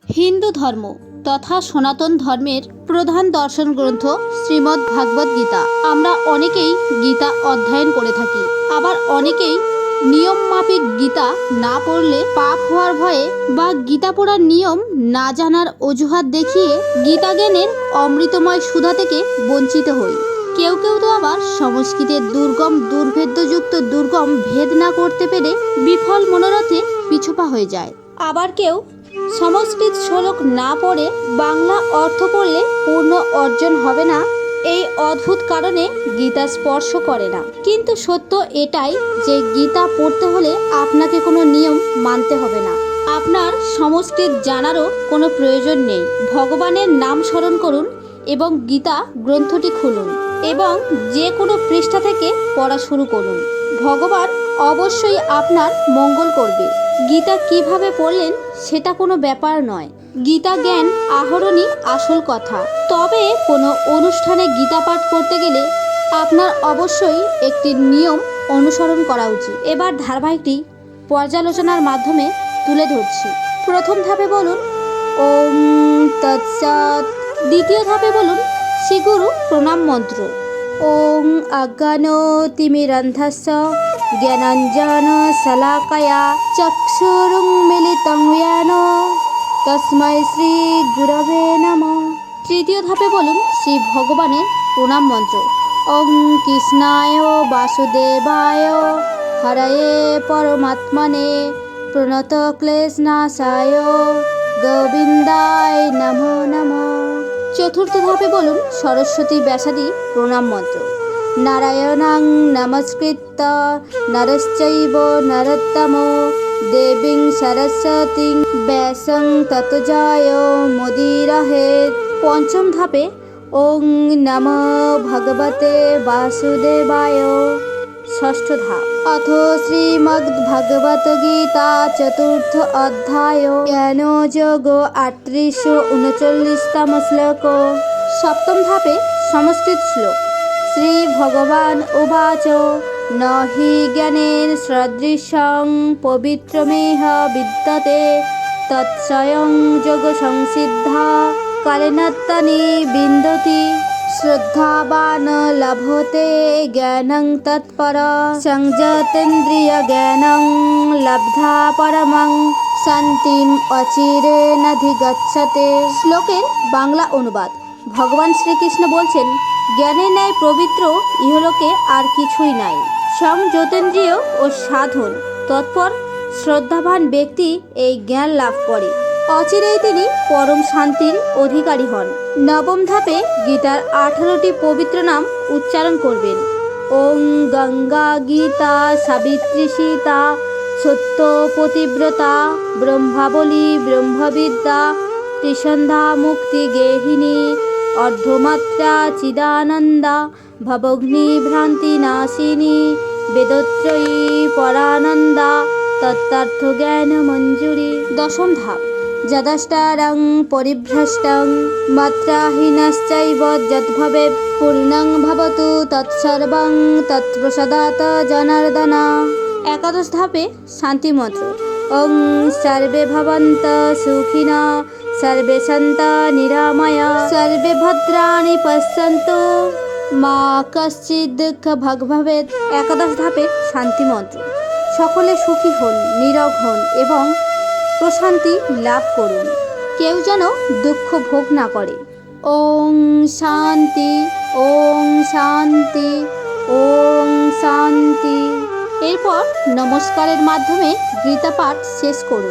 হিন্দু ধর্ম তথা সনাতন ধর্মের প্রধান দর্শন গ্রন্থ শ্রীমদ্ ভাগবত গীতা। আমরা অনেকেই গীতা অধ্যয়ন করে থাকি, আবার অনেকেই নিয়ম মাফিক গীতা না পড়লে পাপ হওয়ার ভয়ে বা গীতা পড়ার নিয়ম না জানার অজুহাত দেখিয়ে গীতা জ্ঞানের অমৃতময় সুধা থেকে বঞ্চিত হই। কেউ কেউ তো আবার সংস্কৃতের দুর্গম দুর্ভেদ্যযুক্ত দুর্গম ভেদ না করতে পেরে বিফল মনোরথে পিছপা হয়ে যায়। আবার কেউ সংস্কৃত শ্লোক না পড়ে বাংলা অর্থ পড়লে পূর্ণ অর্জন হবে না, এই অদ্ভুত কারণে গীতা স্পর্শ করে না। কিন্তু সত্য এটাই যে গীতা পড়তে হলে আপনাকে কোনো নিয়ম মানতে হবে না, আপনার সংস্কৃত জানারও কোনো প্রয়োজন নেই। ভগবানের নাম স্মরণ করুন এবং গীতা গ্রন্থটি খুলুন এবং যে কোনো পৃষ্ঠা থেকে পড়া শুরু করুন। ভগবান অবশ্যই আপনার মঙ্গল করবে। গীতা কিভাবে পড়লেন সেটা কোনো ব্যাপার নয়, গীতা জ্ঞান আহরণই আসল কথা। তবে কোনো অনুষ্ঠানে গীতা পাঠ করতে গেলে আপনার অবশ্যই একটি নিয়ম অনুসরণ করা উচিত। এবার ধারাবাহিকটি পর্যালোচনার মাধ্যমে তুলে ধরছি। প্রথম ধাপে বলুন ওম তৎসৎ। দ্বিতীয় ধাপে বলুন শ্রীগুরু প্রণাম মন্ত্র। ওং অজ্ঞানতিমিরান্ধস্য জ্ঞানাঞ্জন শলাকায়া চক্ষুরুন্মিলিতং येन তস্मै শ্রী গুরবে নমঃ। তৃতীয় ধাপে বলুন শ্রী ভগবানের প্রণাম মন্ত্র। ওং কৃষ্ণায় বাসুদেবায় হরয়ে পরমাত্মনে প্রণতক্লেশনাশায় গোবিন্দায় নমো নমঃ। চতুর্থ ধাপে বলুন সরস্বতী ব্যাসাদি প্রণাম মন্ত্র। নারায়ণং নমস্কৃত্য নরশ্চৈব নরোত্তমো দেবীং সরস্বতীং ব্যাসং ততো জয়মুদীরয়েৎ। পঞ্চম ধাপে ওং নমো ভগবতে বাসুদেবায়। ষষ্ঠ ধাপ অথ শ্রীমদ্ভাগবত গীতা চতুর্থ অধ্যায় জ্ঞানযোগ ৩৮৩৯তম শ্লোক। সপ্তম ধাপে সংস্কৃত শ্লোক। শ্রী ভগবান উবাচ ন হি জ্ঞানের সদৃশং পবিত্রমেহ বিদ্যতে তৎস্বয়ং যোগ সংসিদ্ধা কালেনাত্মনি বিন্দতি শ্রদ্ধাবান লভতে জ্ঞানং তৎপর সংযতেন্দ্রিয় জ্ঞানং লব্ধা পরমং শান্তিম অচিরেণাধিগচ্ছতে। শ্লোকের বাংলা অনুবাদ। ভগবান শ্রীকৃষ্ণ বলছেন, জ্ঞানের ন্যায় পবিত্র ইহলোকে আর কিছুই নাই। সংযতেন্দ্রিয় ও সাধন তৎপর শ্রদ্ধাবান ব্যক্তি এই জ্ঞান লাভ করে, অচিরেই তিনি পরম শান্তির অধিকারী হন। নবম ধাপে গীতার 18টি পবিত্র নাম উচ্চারণ করবেন। ওং গঙ্গা গীতা সাবিত্রী সীতা সত্য পতিব্রতা ব্রহ্মাবলী ব্রহ্মবিদ্যা ত্রিসন্ধ্যা মুক্তি গেহিনী অর্ধমাত্রা চিদানন্দা ভবঘ্নি ভ্রান্তি নাশিনী বেদত্রয়ী পরানন্দা তত্ত্বার্থ জ্ঞান মঞ্জুরি। দশম ধাপ যদাষ্টারং পরিভ্রষ্টং মাত্রাহীনশ্চৈব যদ্ভবেৎ পূর্ণং ভবতু তৎসর্বং তৎপ্রসাদাৎ জনার্দন। একাদশ ধাপে শান্তি মন্ত্র। ওং সর্বে ভবন্ত সুখিনঃ সর্বে সন্তু নিরাময়া সর্বে ভদ্রাণি পশ্যন্তু মা কশ্চিৎ দুঃখ ভোগ ভবেৎ। একাদশ ধাপে শান্তি মন্ত্র। সকলে সুখী হন, নীরব হন এবং প্রশান্তি লাভ করুন, কেউ যেন দুঃখ ভোগ না করে। ওং শান্তি ওং শান্তি ওং শান্তি। এরপর নমস্কারের মাধ্যমে গীতা পাঠ শেষ করুন।